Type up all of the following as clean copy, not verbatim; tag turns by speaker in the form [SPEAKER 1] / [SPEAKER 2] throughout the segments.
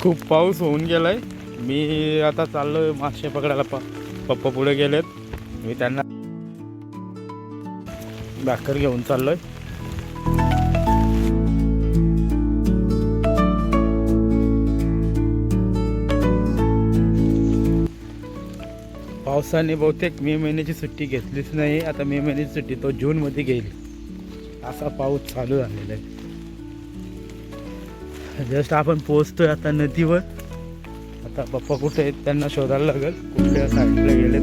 [SPEAKER 1] खूप पाऊस होऊन गेलाय. मी आता चाललोय मासे पकडायला. पप्पा पुढे गेलेत, मी त्यांना भाकर घेऊन चाललोय. पावसाने बहुतेक मे महिन्याची सुट्टी घेतलीच नाही. आता मे महिन्याची सुट्टी तो जूनमध्ये घेईल, असा पाऊस चालू झालेला आहे. जस्ट आपण पोहोचतोय आता नदीवर. आता पप्पा कुठे आहेत त्यांना शोधायला लागेल, कुठल्या साईडला गेलेत.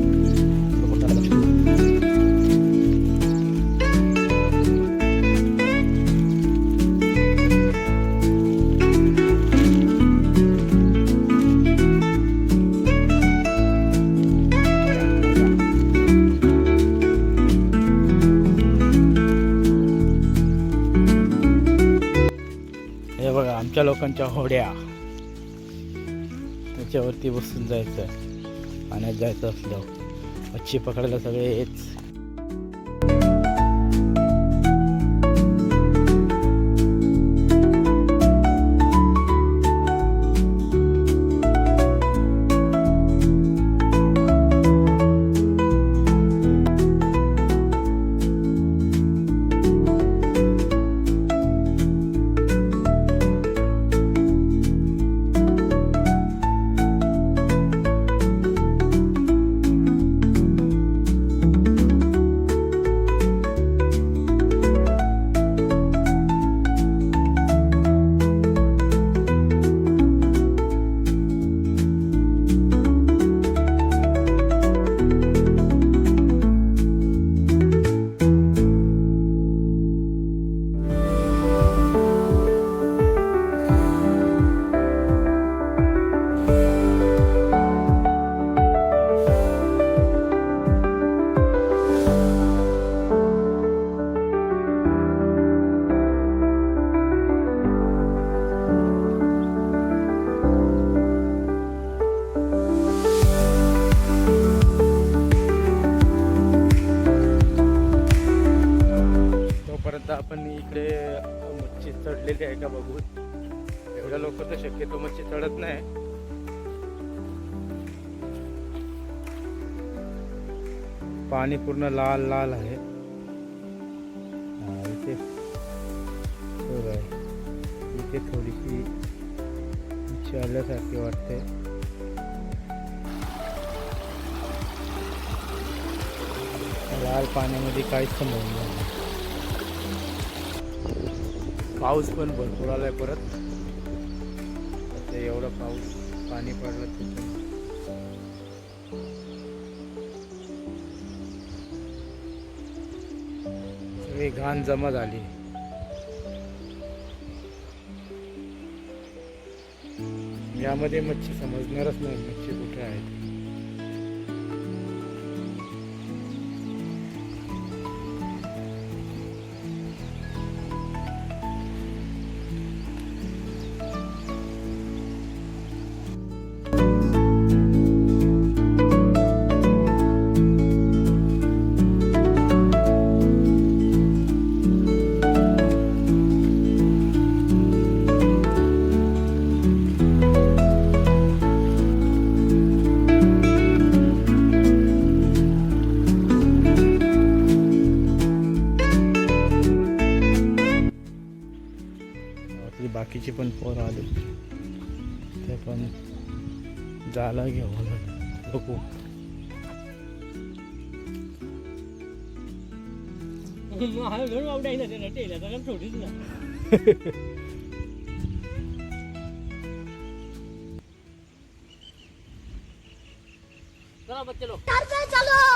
[SPEAKER 1] हे बघा आमच्या लोकांच्या होड्या, त्याच्यावरती बसून जायचं, पाण्यात जायचं असलं मच्छी पकडायला सगळे हेच. आपण इकडे मच्छी चढलेली आहे का बघू. एवढ्या लोक तर शक्यतो मच्छी चढत नाही. पाणी पूर्ण लाल लाल आहे. इथे इथे थोडीशी मच्छी आल्यासारखी वाटते. लाल पाण्यामध्ये काहीच समजलं नाही. पाऊस पण भरपूर आलाय परत. एवढा पाऊस पाणी पडलं तिथं. सगळी घाण जमा झाली. यामध्ये मच्छी समजणारच नाही मच्छी कुठे आहे. बाकीचे पण पोरं आले, ते पण जाला घेऊन बघू. चलो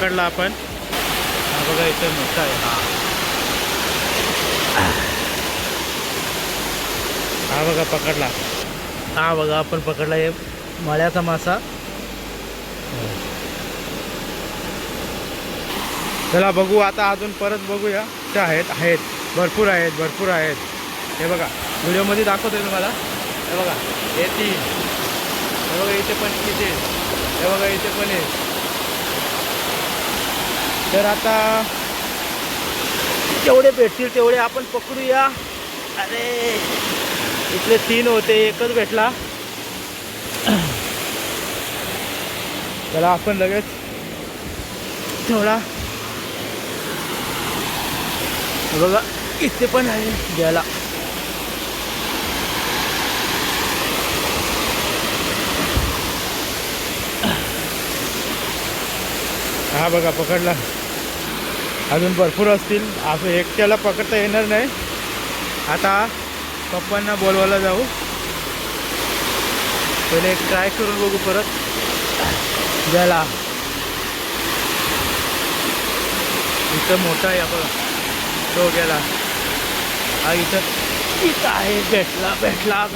[SPEAKER 1] पकडला आपण. हा बघा इथे मोठा आहे. हा बघा पकडला. हा बघा आपण पकडला हे मळ्याचा मासा. चला बघू आता, अजून परत बघूया. ते आहेत भरपूर आहेत. हे बघा व्हिडिओमध्ये दाखवतोय तुम्हाला. हे बघा हे 3. हे बघा इथे पण किती. हे बघा इथे पण आहे. तर आता जेवढे भेटतील तेवढे आपण पकडूया. अरे इथले 3 होते, एकच भेटला. चला आपण लगेच थोडा. बघा इथे पण आहे घ्यायला. हा बघा पकडला. अजून भरपूर असतील. असं एकट्याला पकडता येणार नाही. आता पप्पांना बोलवायला जाऊ. पहिले एक ट्राय करून बघू परत घ्यायला. इथं मोठा आहे आपण तो गेला. हा इथं आहे. भेटला.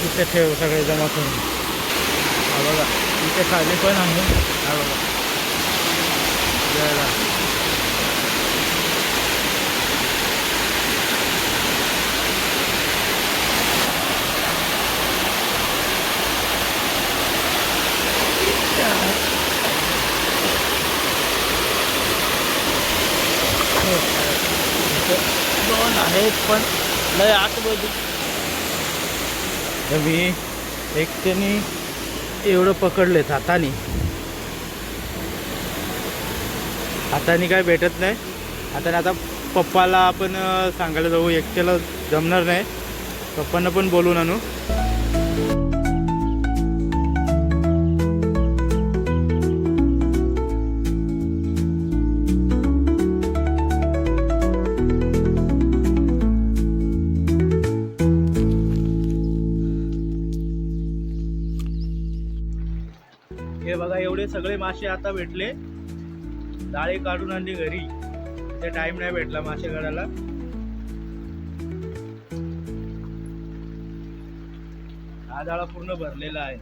[SPEAKER 1] इथे ठेव सगळे जमा करून. हा बघा इथे खाली पण आहे. हा बघा गेला. दोन आहेत पण लय आतमध्ये. तर मी एकट्याने एवढं पकडलेत हाताने काय भेटत नाही. आता पप्पाला आपण सांगायला जाऊ. एकट्याला जमणार नाही. पप्पांना पण बोलून आणू. हे बघा एवढे सगळे मासे आता भेटले. जाळी काढून आणली घरी. ते टाइम नाही भेटला मासे काढायला. हा जाळा पूर्ण भरलेला आहे.